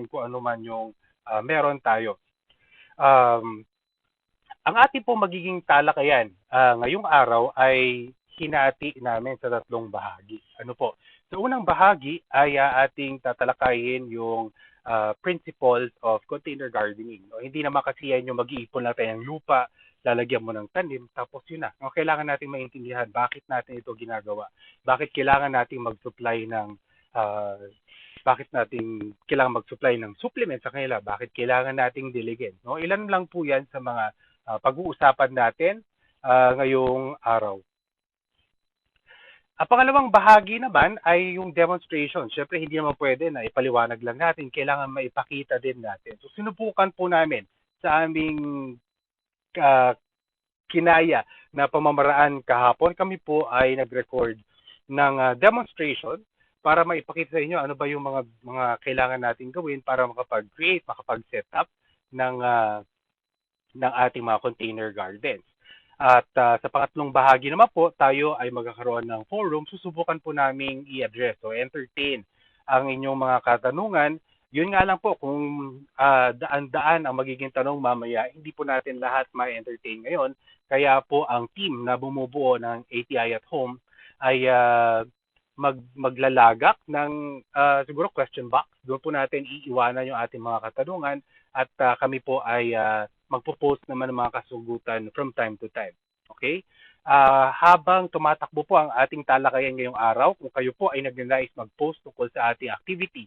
kung ano man yung meron tayo. Um, ang ating po magiging talakayan ngayong araw ay hinati namin sa tatlong bahagi. Ano po? Sa unang bahagi ay ating tatalakayin yung principles of container gardening. No? Hindi naman kasi yan yung mag-iipon lang tayo ng lupa, lalagyan mo ng tanim, tapos yun na. No? Kailangan nating maintindihan bakit natin ito ginagawa. Bakit kailangan nating mag-supply ng uh, bakit natin kailangan mag-supply ng supplement sa kanila, bakit kailangan nating diligent. No? Ilan lang po yan sa mga pag-uusapan natin ngayong araw. Ang pangalawang bahagi naman ay yung demonstration. Siyempre, hindi naman pwede na ipaliwanag lang natin. Kailangan maipakita din natin. So, sinubukan po namin sa aming uh, kinaya na pamamaraan kahapon. Kami po ay nag-record ng demonstration para maipakita sa inyo ano ba yung mga kailangan natin gawin para makapag-create, makapag-setup ng ating mga container gardens. At sa pangatlong bahagi naman po, tayo ay magkakaroon ng forum. Susubukan po namin i-address o entertain ang inyong mga katanungan. Yun nga lang po, kung daan-daan ang magiging tanong mamaya, hindi po natin lahat ma-entertain ngayon. Kaya po ang team na bumubuo ng ATI at Home ay maglalagak ng siguro question box. Doon po natin iiwanan yung ating mga katanungan at kami po ay magpo-post naman ng mga kasugutan from time to time. Okay? Habang tumatakbo po ang ating talakayan ngayong araw, kung kayo po ay nagnanais mag-post tungkol sa ating activity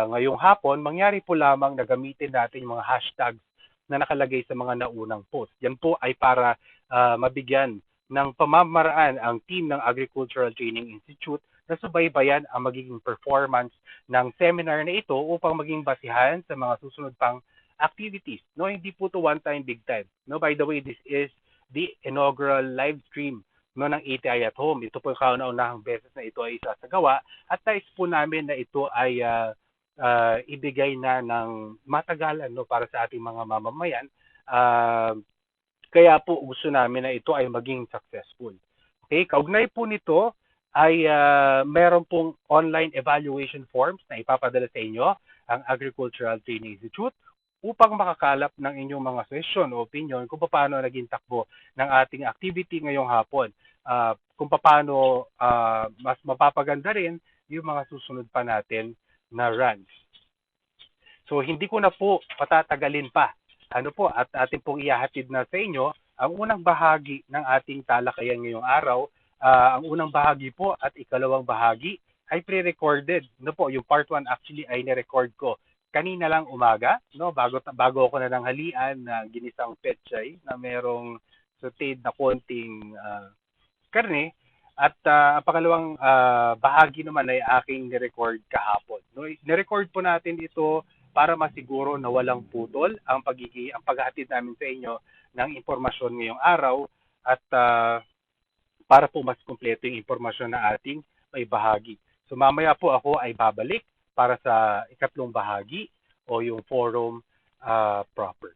ngayong hapon, mangyari po lamang na gamitin natin yung mga hashtags na nakalagay sa mga naunang post. Yan po ay para mabigyan ng pamamaraan ang team ng Agricultural Training Institute na subaybayan ang magiging performance ng seminar na ito upang maging basihan sa mga susunod pang activities. No, hindi po to one time big time. No, by the way, this is the inaugural live stream no ng ATI at Home. Ito po yung kauna-unahang beses na ito ay isasagawa at nais po namin na ito ay ibigay na ng matagalan no para sa ating mga mamamayan. Kaya po gusto namin na ito ay maging successful. Okay, kaugnay po nito ay meron pong online evaluation forms na ipapadala sa inyo ang Agricultural Training Institute upang makakalap ng inyong mga session o opinion kung paano naging takbo ng ating activity ngayong hapon. Kung paano mas mapapaganda rin yung mga susunod pa natin na runs. So hindi ko na po patatagalin pa. Ano po at ating pong ihahatid na sa inyo ang unang bahagi ng ating talakayan ngayong araw. Ang unang bahagi po at ikalawang bahagi ay pre-recorded. No po, yung part 1 actually ay ni-record ko kanina lang umaga, no, bago ako na nanghalian na ginisang pechay na merong sauteed na konting karne at ang pangalawang bahagi naman ay aking ni-record kahapon. No, ni-record po natin ito para masiguro na walang putol ang paghahatid namin sa inyo ng impormasyon ngayong araw at para po mas kumpleto yung impormasyon na ating may bahagi. So mamaya po ako ay babalik para sa ikatlong bahagi o yung forum proper.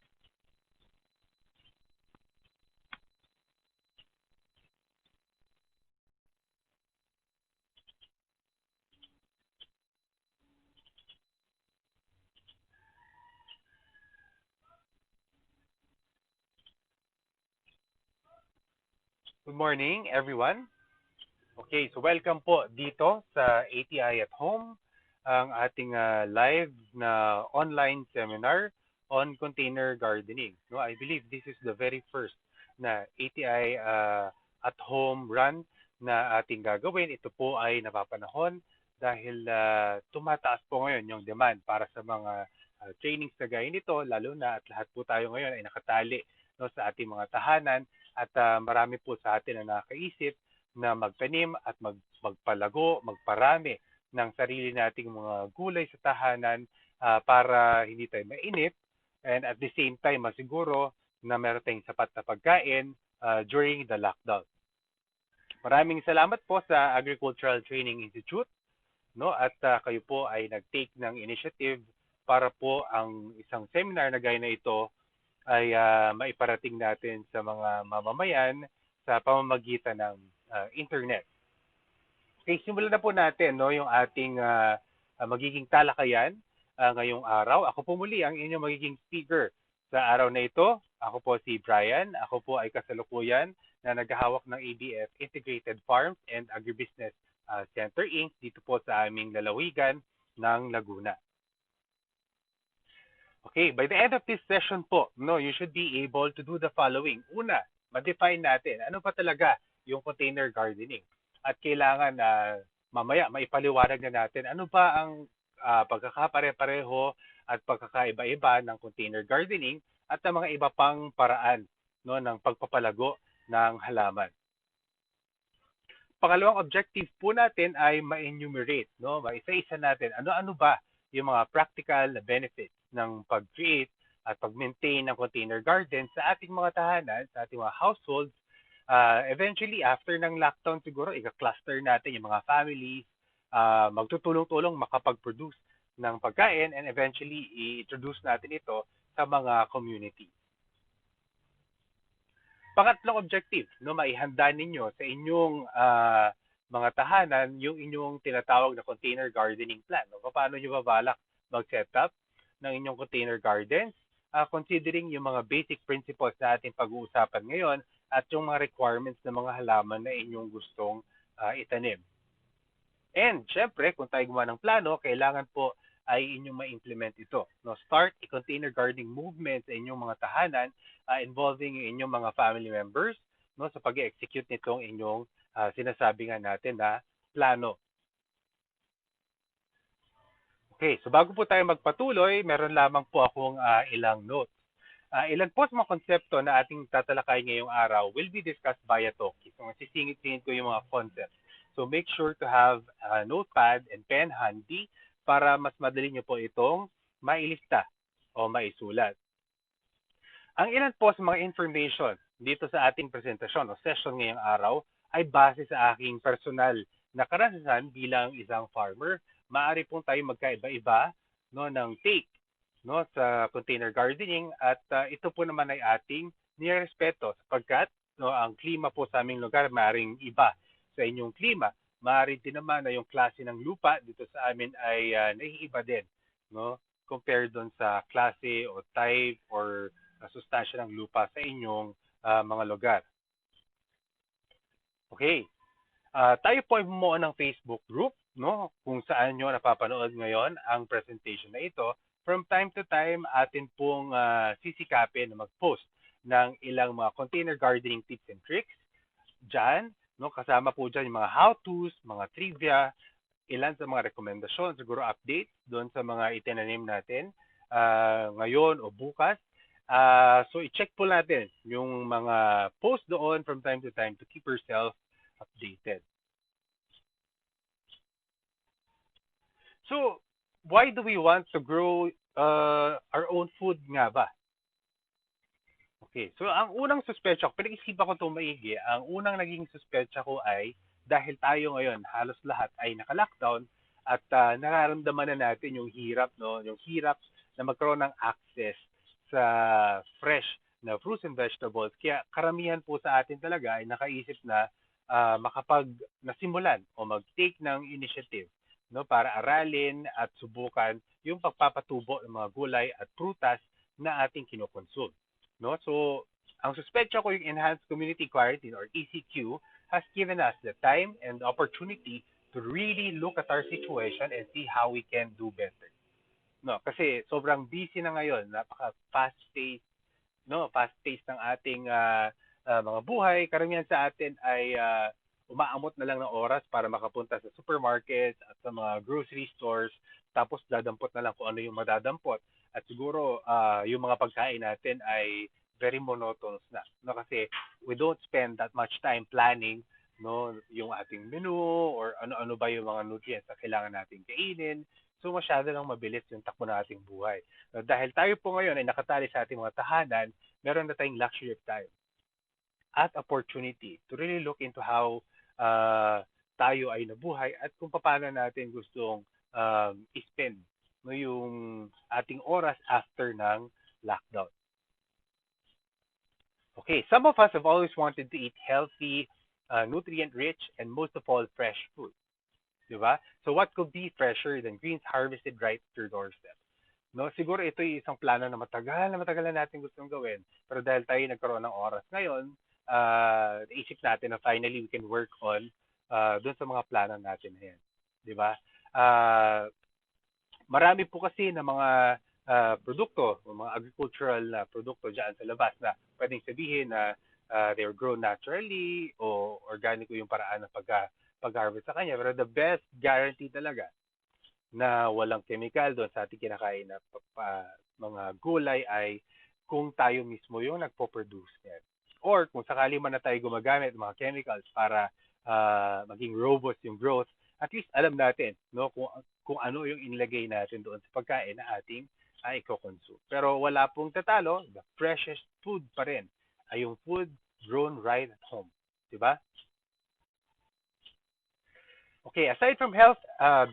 Good morning, everyone. Okay, so welcome po dito sa ATI at Home, ang ating live na online seminar on container gardening. No, I believe this is the very first na ATI at Home run na ating gagawin. Ito po ay napapanahon dahil tumataas po ngayon yung demand para sa mga trainings na gaya nito, lalo na at lahat po tayo ngayon ay nakatali no, sa ating mga tahanan at marami po sa atin na nakaisip na magtanim at magpalago, magparami ng sarili nating mga gulay sa tahanan para hindi tayo mainip and at the same time masiguro na meron tayong sapat na pagkain during the lockdown. Maraming salamat po sa Agricultural Training Institute no at kayo po ay nag-take ng initiative para po ang isang seminar na gaya na ito ay maiparating natin sa mga mamamayan sa pamamagitan ng internet. Okay, simulan na po natin no yung ating magiging talakayan ngayong araw. Ako po muli ang inyong magiging speaker sa araw na ito. Ako po si Brian. Ako po ay kasalukuyan na naghahawak ng ABF Integrated Farms and Agribusiness Center Inc. dito po sa aming lalawigan ng Laguna. Okay, by the end of this session po, you should be able to do the following. Una, ma-define natin ano pa talaga yung container gardening. At kailangan na mamaya maipaliwanag na natin ano ba ang pagkakapare-pareho at pagkakaiba-iba ng container gardening at ng mga iba pang paraan ng pagpapalago ng halaman. Pangalawang objective po natin ay ma-enumerate, maisa-isa natin ano-ano ba yung mga practical na benefits ng pag-create at pag-maintain ng container garden sa ating mga tahanan, sa ating mga households. Eventually, after ng lockdown siguro, i-cluster natin yung mga families, magtutulong-tulong makapag-produce ng pagkain, and eventually, i-introduce natin ito sa mga community. Pangatlong objective, maihanda ninyo sa inyong mga tahanan yung inyong tinatawag na container gardening plan. Paano nyo babalak mag-set up ng inyong container gardens, considering yung mga basic principles na ating pag-uusapan ngayon at yung mga requirements ng mga halaman na inyong gustong itanim. And syempre, kung tayo gumawa ng plano, kailangan po ay inyong ma-implement ito. Start a container gardening movement sa inyong mga tahanan involving inyong mga family members sa pag-execute nitong inyong sinasabi nga natin na plano. Okay, so bago po tayo magpatuloy, meron lamang po akong ilang notes. Ilan po sa mga konsepto na ating tatalakay ngayong araw will be discussed via talkie. So masisingit-singit ko yung mga concepts. So make sure to have a notepad and pen handy para mas madali nyo po itong mailista o maisulat. Ang ilan po sa mga information dito sa ating presentasyon o session ngayong araw ay base sa aking personal na karanasan bilang isang farmer. Maaari pong tayo magkaiba-iba ng take sa container gardening at ito po naman ay ating nirespeto sapagkat ang klima po sa aming lugar maaaring iba sa inyong klima. Maaari din naman na yung klase ng lupa dito sa amin ay naiiba din compared doon sa klase o type or sustansya ng lupa sa inyong mga lugar. Okay. Tayo po ay bumuo ng Facebook group kung saan nyo napapanood ngayon ang presentation na ito. From time to time, atin pong sisikapin na mag-post ng ilang mga container gardening tips and tricks. Diyan, kasama po dyan yung mga how-tos, mga trivia, ilan sa mga rekomendasyon, siguro updates doon sa mga itinanim natin ngayon o bukas. So, i-check po natin yung mga post doon from time to time to keep yourself updated. So, why do we want to grow our own food nga ba? Okay, so ang unang suspetsa ko, pinag-isipan ko itong maigi, ang unang naging suspetsa ko ay dahil tayo ngayon halos lahat ay naka-lockdown at nararamdaman na natin yung hirap, yung hirap na magkaroon ng access sa fresh na fruits and vegetables. Kaya karamihan po sa atin talaga ay nakaisip na nasimulan o mag-take ng initiative para aralin at subukan yung pagpapatubo ng mga gulay at prutas na ating kinukonsume. So, ang suspetsa ko yung Enhanced Community Quarantine or ECQ has given us the time and the opportunity to really look at our situation and see how we can do better. Kasi sobrang busy na ngayon, napaka fast-paced, fast-paced ng ating mga buhay. Karamihan sa atin ay umaamot na lang ng oras para makapunta sa supermarkets at sa mga grocery stores, tapos dadampot na lang kung ano yung madadampot. At siguro yung mga pagkain natin ay very monotonous na. Kasi we don't spend that much time planning yung ating menu or ano-ano ba yung mga nutrients na kailangan natin kainin. So masyado lang mabilis yung takbo ng ating buhay. Dahil tayo po ngayon ay nakatali sa ating mga tahanan, meron na tayong luxury of time at opportunity to really look into how tayo ay nabuhay at kung paano natin gustong i-spend yung ating oras after ng lockdown. Okay, some of us have always wanted to eat healthy, nutrient-rich, and most of all, fresh food. Diba? So what could be fresher than greens harvested right at your doorstep? No, siguro ito yung isang plano na matagal na natin gustong gawin. Pero dahil tayo nagkaroon ng oras ngayon, naisip natin na finally we can work on dun sa mga plano natin na yan. Di ba? Uh, Marami po kasi ng mga produkto, mga agricultural na produkto dyan sa labas na pwedeng sabihin na they're grown naturally o organic yung paraan ng pag-harvest sa kanya. Pero the best guarantee talaga na walang chemical doon sa ating kinakain na mga gulay ay kung tayo mismo yung nagpo-produce niyan. Or kung sakali man na tayo gumagamit ng mga chemicals para maging robust yung growth, at least alam natin no kung ano yung inilagay natin doon sa pagkain na ating i-consume. Pero wala pong tatalo, the freshest food pa rin ay yung food grown right at home. Diba? Okay, aside from health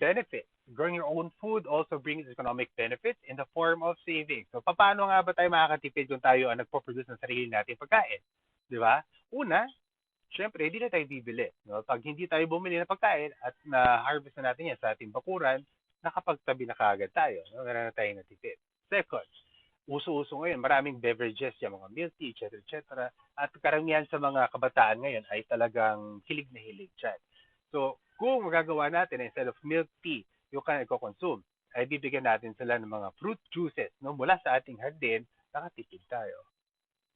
benefits, growing your own food also brings economic benefits in the form of savings. So, paano nga ba tayo makakatipid kung tayo ang nagpo-produce ng sarili nating pagkain? Di ba? Una, syempre, hindi na tayo bibili. No? Pag hindi tayo bumili ng pagkain at na-harvest na natin yan sa ating bakuran, nakapagtabi na kaagad tayo. No? Meron na tayong natipid. Second, uso-uso ngayon, maraming beverages, yung mga milk tea, etc., etc. At karamihan sa mga kabataan ngayon ay talagang hilig na hilig dyan. So, kung magagawa natin, instead of milk tea, yung consume, ay bibigyan natin sila ng mga fruit juices no? Mula sa ating hardin, nakatipid tayo.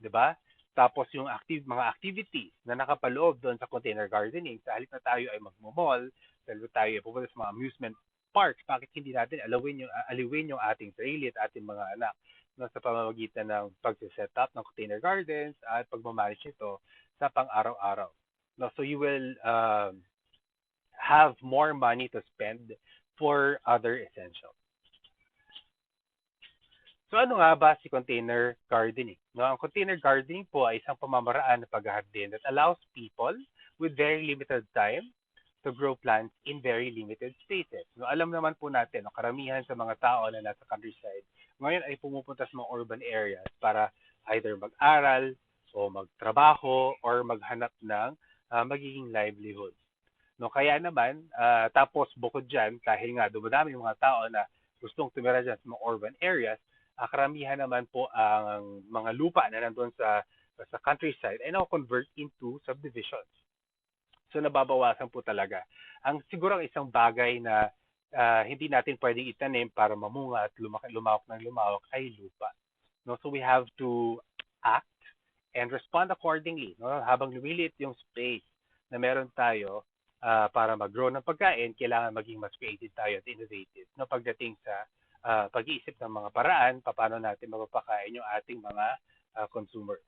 'Di ba? Tapos yung mga activities na nakapaloob doon sa container gardening, sa halip na tayo ay magmo-mall, sa halip na tayo ay pupunta sa mga amusement parks, bakit hindi natin aliwin yung ating sarili at ating mga anak no, sa pamamagitan ng pag-set up ng container gardens at pagmamanage nito sa pang-araw-araw. No, so you will have more money to spend for other essentials. So ano nga ba si container gardening? No, ang container gardening po ay isang pamamaraan ng paghahardin that allows people with very limited time to grow plants in very limited spaces. No, alam naman po natin, no, karamihan sa mga tao na nasa countryside, ngayon ay pumupunta sa mga urban areas para either mag-aral o magtrabaho or maghanap ng magiging livelihood. No, kaya naman, tapos bukod dyan, dahil nga dumadami yung mga tao na gustong tumira dyan sa mga urban areas, karamihan naman po ang mga lupa na nandun sa countryside ay now-convert into subdivisions. So nababawasan po talaga. Ang siguro ang isang bagay na hindi natin pwedeng itanim para mamunga at lumawak ng lumawak ay lupa. No, so we have to act and respond accordingly. No, habang lumiliit yung space na meron tayo para mag-grow ng pagkain, kailangan maging mas creative tayo at innovative no, pagdating sa pag-iisip ng mga paraan, paano natin mapapakain yung ating mga consumers.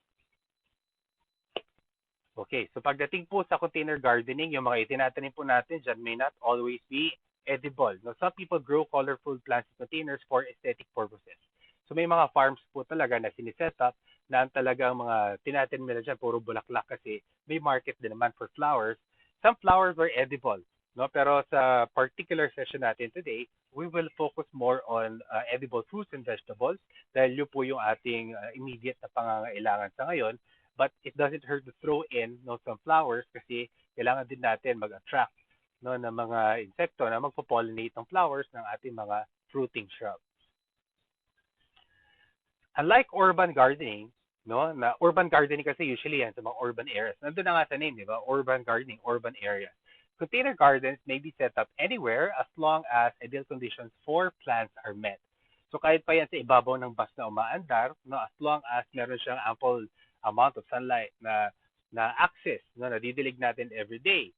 Okay, so pagdating po sa container gardening, yung mga itinatanim po natin dyan may not always be edible. No, some people grow colorful plants in containers for aesthetic purposes. So may mga farms po talaga na siniset up na talagang mga tinatanim nila dyan, puro bulaklak kasi may market din naman for flowers. Some flowers are edible. No, pero sa particular session natin today, we will focus more on edible fruits and vegetables dahil yun po yung ating immediate na pangangailangan sa ngayon. But it doesn't hurt to throw in no, some flowers kasi kailangan din natin mag-attract no, ng mga insekto na magpo-pollinate ng flowers ng ating mga fruiting shrubs. Unlike urban gardening, no, na urban gardening kasi usually yan sa mga urban areas. Nandun na nga sa name, di ba? Urban gardening, urban areas. Container gardens may be set up anywhere as long as ideal conditions for plants are met. So kahit pa yan sa ibabaw ng bus na umaandar, no, as long as meron siyang ample amount of sunlight na access, no, na didilig natin every day,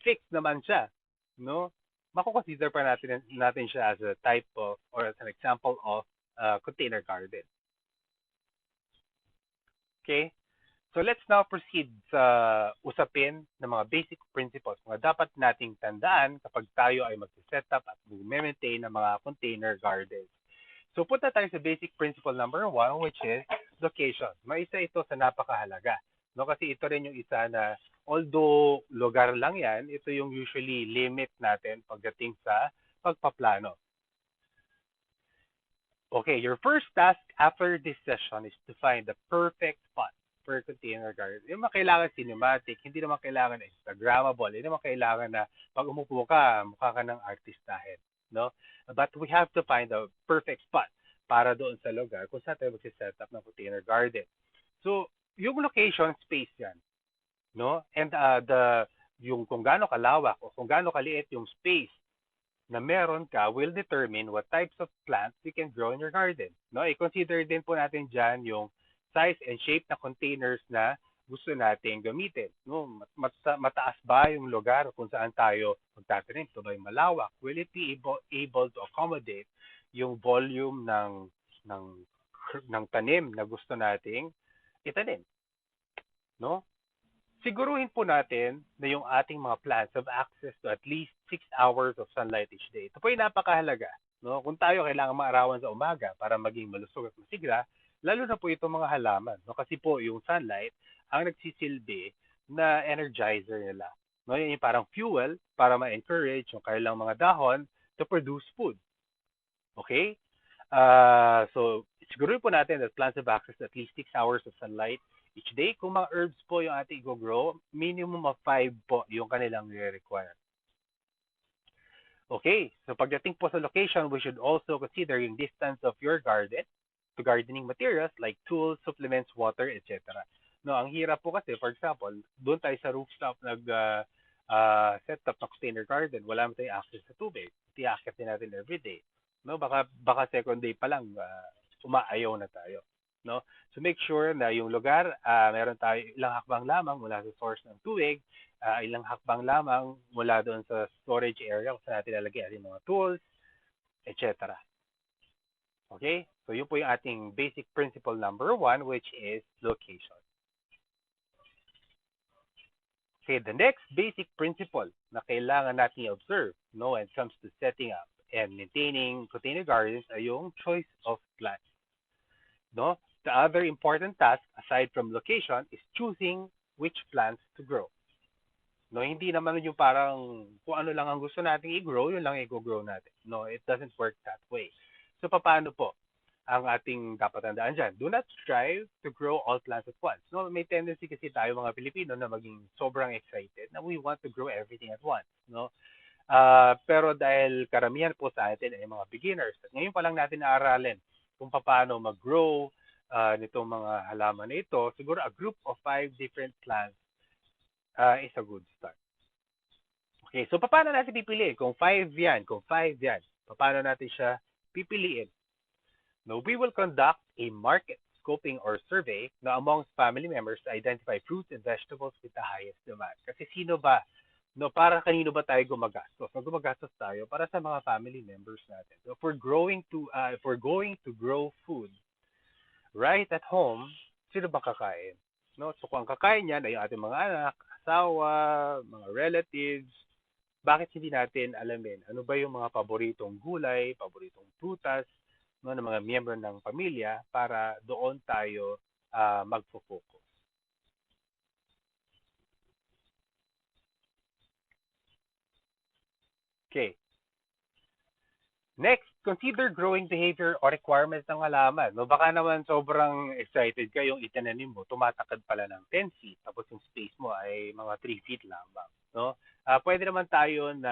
fixed naman siya, no? Mako-consider pa natin siya as a type of or as an example of container garden. Okay? So let's now proceed sa usapin ng mga basic principles mga dapat nating tandaan kapag tayo ay mag-set up at mag-maintain ng mga container gardens. So punta tayo sa basic principle number 1 which is location. May isa ito sa napakahalaga. No, kasi ito rin yung isa na although lugar lang yan, ito yung usually limit natin pagdating sa pagpaplano. Okay, your first task after this session is to find the perfect spot for container garden. Hindi naman kailangan cinematic, hindi naman kailangan Instagrammable, hindi naman kailangan na pag umupo ka, mukha ka ng artistahin. no? But we have to find the perfect spot para doon sa lugar kung saan tayo magsiset up ng container garden. So, yung location, space yan, no? And yung kung gaano kalawak o kung gaano kaliit yung space na meron ka will determine what types of plants you can grow in your garden. No, i-consider din po natin diyan yung size and shape na containers na gusto nating gamitin. No, mataas ba yung lugar kung saan tayo magtatanim? Ito ba yung malawak? Will it be able to accommodate yung volume ng ng tanim na gusto nating itanim, no? Siguruhin po natin na yung ating mga plants have access to at least 6 hours of sunlight each day. Ito po yung napakahalaga. No? Kung tayo kailangan maarawan sa umaga para maging malusog at masigla, lalo na po itong mga halaman. No? Kasi po yung sunlight ang nagsisilbi na energizer nila. No? Yan yung parang fuel para ma-encourage yung kailang mga dahon to produce food. Okay? So, siguro po natin that plants have access to at least 6 hours of sunlight each day. Kung mga herbs po yung ating i-grow, minimum of 5 po yung kanilang require. Okay, so pagdating po sa location, we should also consider yung distance of your garden to gardening materials like tools, supplements, water, etc. No, ang hirap po kasi, for example, doon tayo sa rooftop set up ng container garden, wala mo tayong access sa tubig. Tiakit din natin every day. No, baka second day pa lang umaayaw na tayo. No? So make sure na yung lugar, meron tayo ilang hakbang lamang mula sa source ng tubig, ilang hakbang lamang mula doon sa storage area kung saan natin lalagay ating mga tools, etc. Okay? So yun po yung ating basic principle number 1, which is location. Okay, the next basic principle na kailangan natin i-observe, no, when it comes to setting up and maintaining container gardens ay yung choice of plants. No? The other important task aside from location is choosing which plants to grow. No, hindi naman yung parang kung ano lang ang gusto nating i-grow, yun lang i-grow natin. No, it doesn't work that way. So paano po ang ating dapat tandaan dyan? Do not strive to grow all plants at once. No, may tendency kasi tayo mga Pilipino na maging sobrang excited na we want to grow everything at once. No, pero dahil karamihan po sa atin ay mga beginners, at ngayon pa lang natin naaralin kung paano mag-grow nitong mga halaman na ito, siguro a group of 5 different plants is a good start. Okay, so paano natin pipiliin? Kung 5 yan, paano natin siya pipiliin? No, we will conduct a market scoping or survey na amongst family members to identify fruits and vegetables with the highest demand. Kasi sino ba, no, para kanino ba tayo gumagastos? Gumagastos tayo para sa mga family members natin. So if we're going to grow food right at home, sino ba kakain? No? So kung ang kakain niyan ay yung ating mga anak, asawa, mga relatives, bakit hindi natin alamin ano ba yung mga paboritong gulay, paboritong prutas, no, ng mga miyembro ng pamilya para doon tayo magfo-focus. Okay. Next, consider growing behavior or requirements ng halaman. No, baka naman sobrang excited ka yung itinanim mo, tumatakad pala ng 10 feet, tapos yung space mo ay mga 3 feet lamang. No? Pwede naman tayo na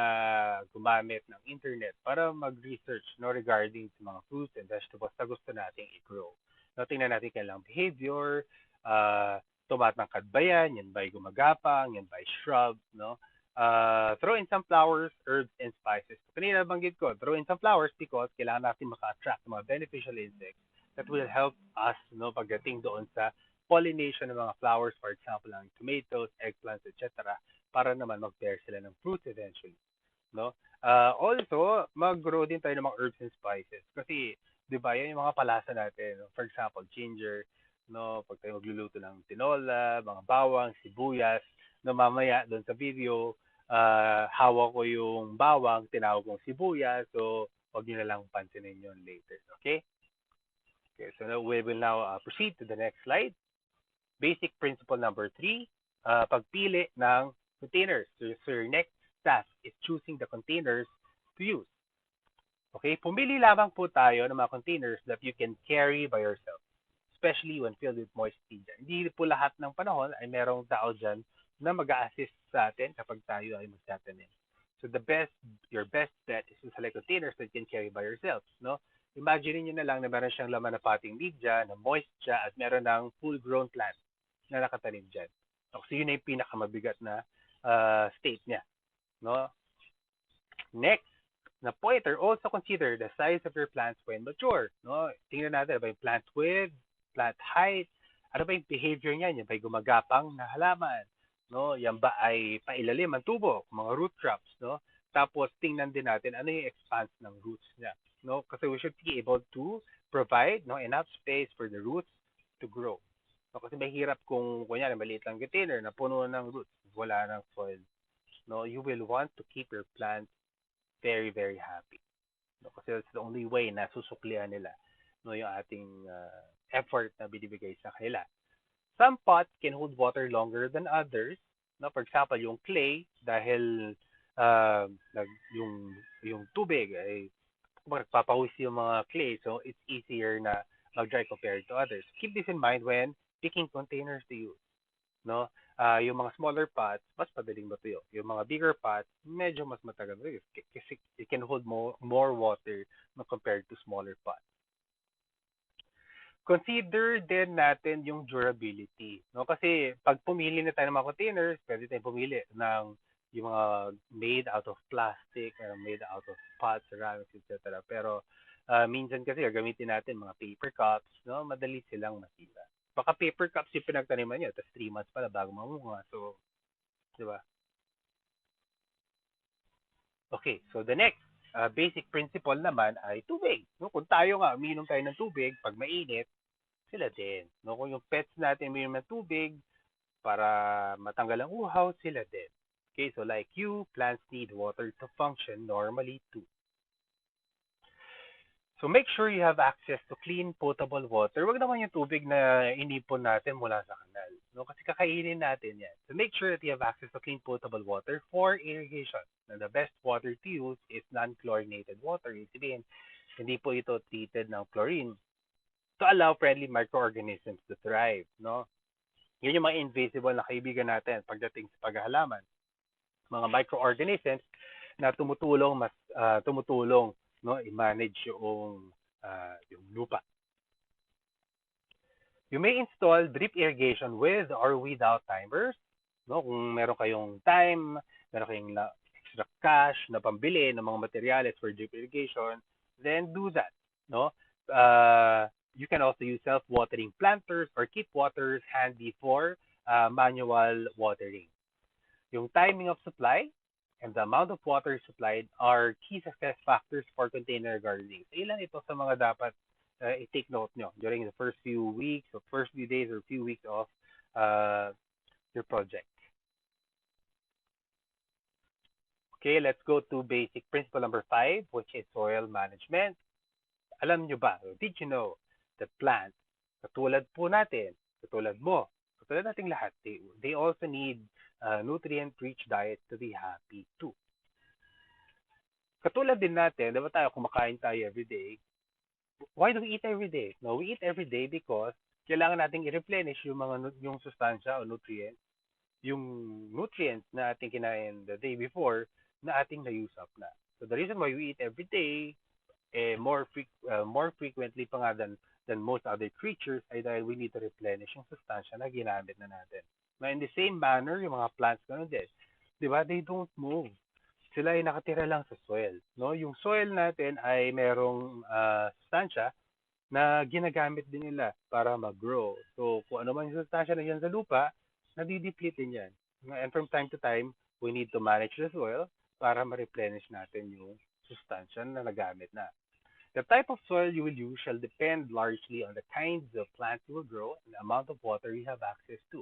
gumamit ng internet para mag-research no, regarding sa mga fruits and vegetables na gusto nating i-grow. No, tingnan natin kailang behavior, tumatangkad ba yan ba ay gumagapang, yan ba ay shrub, no? Throw in some flowers, herbs, and spices. Kanina banggit ko, throw in some flowers because kailangan natin maka-attract mga beneficial insects that will help us no, pagdating doon sa pollination ng mga flowers, for example, ng tomatoes, eggplants, etc. para naman mag-bear sila ng fruits eventually. No? Also, mag-grow din tayo ng mga herbs and spices kasi 'di ba yan yung mga palasa natin. No? For example, ginger, no, pag tayo magluluto ng tinola, mga bawang, sibuyas, no mamaya doon sa video, hawak ko yung bawang, tinawag kong sibuyas, so wag niyo na lang pansinin yun later. Okay? Okay, so now we will now proceed to the next slide. Basic principle number 3, pagpili ng containers. So your next task is choosing the containers to use. Okay, pumili lamang po tayo ng mga containers that you can carry by yourself, especially when filled with moist media. Hindi po lahat ng panahon ay merong tao dyan na mag-a-assist sa atin kapag tayo ay magtatanim. So your best bet is to select containers that you can carry by yourself, no? Imagine niyo na lang na meron siyang laman na potting media, na moist siya, at meron ng full-grown plant na nakatanim dyan. So, yun na yung pinakamabigat na state niya, no? Next, na pointer, also consider the size of your plants when mature. No? Tingnan natin, ano ba yung plant width, plant height, ano ba yung behavior niyan? Yan ba yung gumagapang na halaman? No? Yan ba ay pailalim ang tubo, mga root crops? No? Tapos, tingnan din natin ano yung expanse ng roots niya. No? Kasi we should be able to provide enough space for the roots to grow. No? Kasi mahirap kung, kunyari, maliit lang container na puno ng roots, wala ng soil. No? You will want to keep your plant very, very happy. No? Kasi it's the only way na susuklian nila yung ating effort na binibigay sa kanila. Some pots can hold water longer than others. No? For example, yung clay, dahil uh, yung, yung tubig ay nagpapawis yung mga clay, so it's easier na mag-dry compared to others. Keep this in mind when picking containers to use. No? Yung mga smaller pots, mas madaling matuyo. Yung mga bigger pots, medyo mas matagal kasi it can hold more water compared to smaller pots. Consider din natin yung durability. No? Kasi pag pumili na tayo ng mga containers, pwede tayong pumili ng yung mga made out of plastic, made out of pots, ceramics, etc. Pero minsan kasi gagamitin natin mga paper cups, no? Madali silang masira. Baka paper cups yung pinagtaniman niya, tapos 3 months pala bago mamunga. So, di ba? Okay, so the next basic principle naman ay tubig. No? Kung tayo nga, uminom tayo ng tubig, pag mainit, sila din. No? Kung yung pets natin uminom ng tubig, para matanggal ang uhaw, sila din. Okay, so like you, plants need water to function normally too. So make sure you have access to clean, potable water. Wag naman yung tubig na inipon natin mula sa kanal. No? Kasi kakainin natin yan. So make sure that you have access to clean, potable water for irrigation. And the best water to use is non-chlorinated water. Ibig sabihin, hindi po ito treated ng chlorine to allow friendly microorganisms to thrive. No? Yun yung mga invisible na kaibigan natin pagdating sa paghahalaman. Mga microorganisms na tumutulong i-manage yung lupa. You may install drip irrigation with or without timers. No, kung meron kayong time, meron kayong extra cash na pambili ng mga materials for drip irrigation, then do that. No? You can also use self-watering planters or keep waters handy for manual watering. Yung timing of supply and the amount of water supplied are key success factors for container gardening. So, ilan ito sa mga dapat i-take note nyo during the first few weeks or first few days or few weeks of your project. Okay, let's go to basic principle number 5, which is soil management. Alam nyo ba, did you know that plants, katulad po natin, katulad mo, katulad nating lahat, they also need nutrient-rich diet to be happy too. Katulad din natin, di ba tayo kumakain tayo every day? Why do we eat every day? No, we eat every day because kailangan nating i-replenish yung sustansya o nutrients, yung nutrients na ating kinain the day before na ating na-use up na. So the reason why we eat every day, more frequently pa nga than most other creatures ay dahil we need to replenish yung sustansya na ginamit na natin. Now, in the same manner, yung mga plants ganun din. Di ba? They don't move. Sila ay nakatira lang sa soil. No? Yung soil natin ay merong sustansya na ginagamit din nila para mag-grow. So, kung ano man yung sustansya na yan sa lupa, nadideplete din yan. And from time to time, we need to manage the soil para ma-replenish natin yung sustansya na nagamit na. The type of soil you will use shall depend largely on the kinds of plants you will grow and the amount of water you have access to.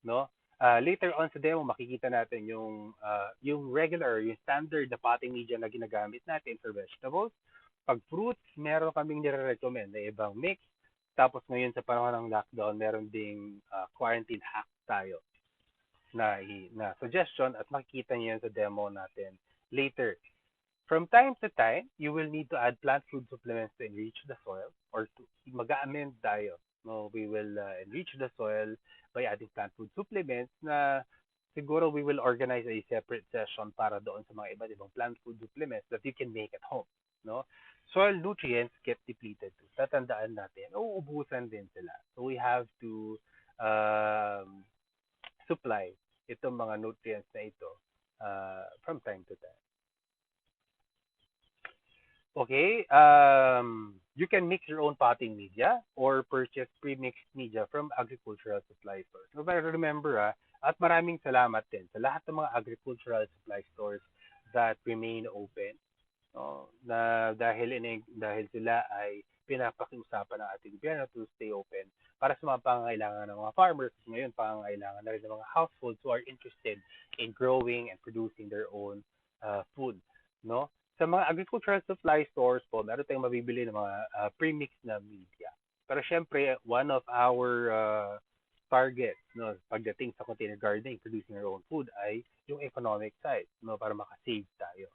No? Later on sa demo, makikita natin yung regular, yung standard na potting media na ginagamit natin for vegetables. Pag fruits, meron kaming nire-recommend na ibang mix. Tapos ngayon sa panahon ng lockdown, meron ding quarantine hack tayo na suggestion at makikita niyo yan sa demo natin later. From time to time, you will need to add plant food supplements to enrich the soil or to mag-amend tayo. No, we will enrich the soil by adding plant food supplements na siguro we will organize a separate session para doon sa mga iba't ibang plant food supplements that you can make at home, no? Soil nutrients get depleted too. Tatandaan natin, uubusan din sila. So we have to um, supply itong mga nutrients na ito from time to time. Okay, you can mix your own potting media or purchase pre-mixed media from agricultural supply stores. So, but remember, at maraming salamat din sa lahat ng mga agricultural supply stores that remain open. No? Dahil sila ay pinapakiusapan ng ating gobyerno to stay open para sa mga pangangailangan ng mga farmers. Ngayon, pangangailangan na rin ng mga households who are interested in growing and producing their own food. No? Sa mga agricultural supply stores po, meron tayong mabibili ng mga premix na media. Pero syempre, one of our targets, no, pagdating sa container gardening, producing our own food, ay yung economic side, no, para makasave tayo.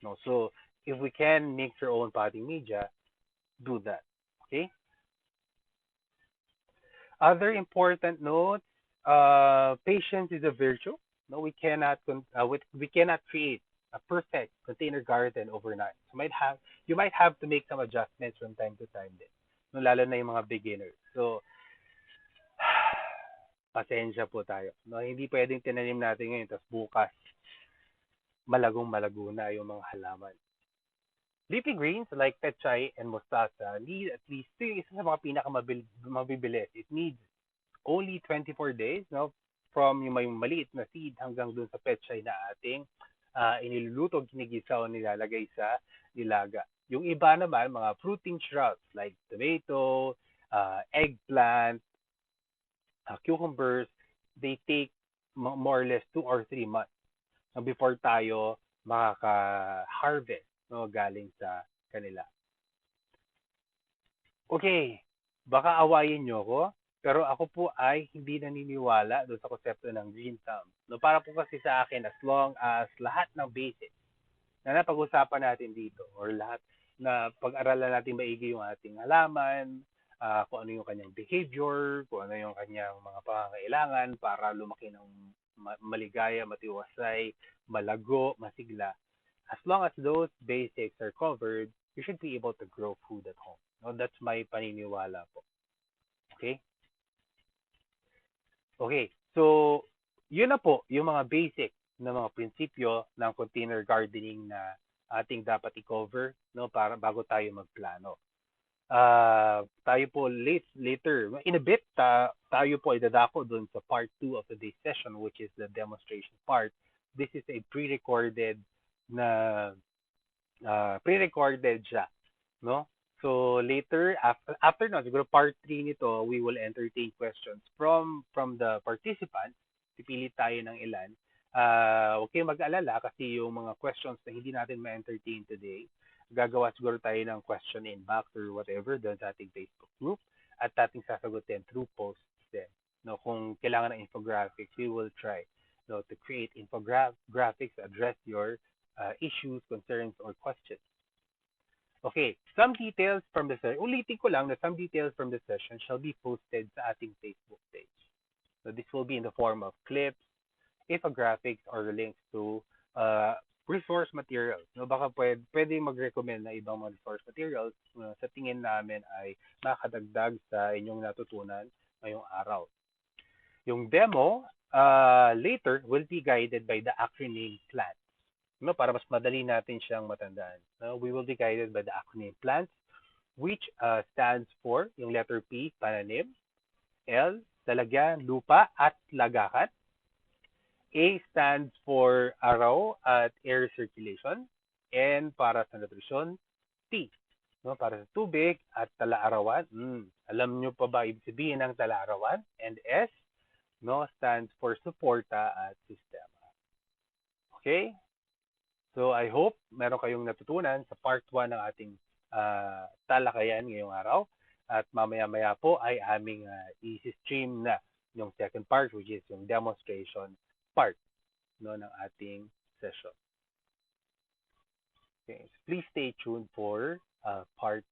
No, so if we can mix our own potting media, do that. Okay. Other important notes: patience is a virtue. No, we cannot create a perfect container garden overnight. You might have to make some adjustments from time to time din. No, lalo na yung mga beginners. So pasensya po tayo. No, hindi pwedeng tinanim natin ngayon tapos bukas malagong malago na yung mga halaman. Leafy greens like pechay and mustasa need at least, ito yung isa sa mga pinakamabibilis. It needs only 24 days, no? From yung may maliit na seed hanggang dun sa pechay na ating iniluluto, ginigisa o nilalagay sa nilaga. Yung iba naman, mga fruiting shrubs like tomato, eggplant, cucumbers, they take more or less 2 or 3 months before tayo makaka-harvest, no, galing sa kanila. Okay, baka awayin nyo ako, pero ako po ay hindi naniniwala doon sa konsepto ng green thumb. No, para po kasi sa akin, as long as lahat ng basics na napag-usapan natin dito or lahat na pag-aralan natin maigi yung ating halaman, kung ano yung kanyang behavior, kung ano yung kanyang mga pangangailangan para lumaki ng maligaya, matiwasay, malago, masigla. As long as those basics are covered, you should be able to grow food at home. No, that's my paniniwala po. Okay? Okay. So, yun na po yung mga basic na mga prinsipyo ng container gardening na ating dapat i-cover, no, para bago tayo magplano. Tayo po later, in a bit, tayo po ay dadako dun sa part 2 of today's session, which is the demonstration part. This is a pre-recorded na pre-recorded siya, no? So later, after no, siguro part 3 nito, we will entertain questions from the participants. Pipili tayo ng ilan. Huwag kayong mag-alala kasi yung mga questions na hindi natin ma-entertain today, gagawa siguro tayo ng question inbox or whatever doon sa ating Facebook group at ating sasagutin through posts din. No, kung kailangan ng infographics, we will try, no, to create infographics, address your issues, concerns, or questions. Okay, some details from the session. Ulitin ko lang na some details from the session shall be posted sa ating Facebook page. So this will be in the form of clips, infographics, or links to resource materials. No, baka pwede mag-recommend na ibang mga resource materials sa tingin namin ay makakadagdag sa inyong natutunan ngayong araw. Yung demo later will be guided by the acronym PLANT. No, para mas madali natin siyang matandaan. No, we will be guided by the acronym PLANT, which stands for yung letter P, pananim, L, lalagyan, lupa at lagakan. A stands for araw at air circulation. N para sa nutrisyon. T, no, para sa tubig at tala-arawan. Alam nyo pa ba ibig sabihin ng tala-arawan? And S, no, stands for suporta at sistema. Okay? So I hope meron kayong natutunan sa part 1 ng ating talakayan ngayong araw. At mamaya-maya po ay aming i-stream na yung second part, which is yung demonstration part, no, ng ating session. Okay, so please stay tuned for part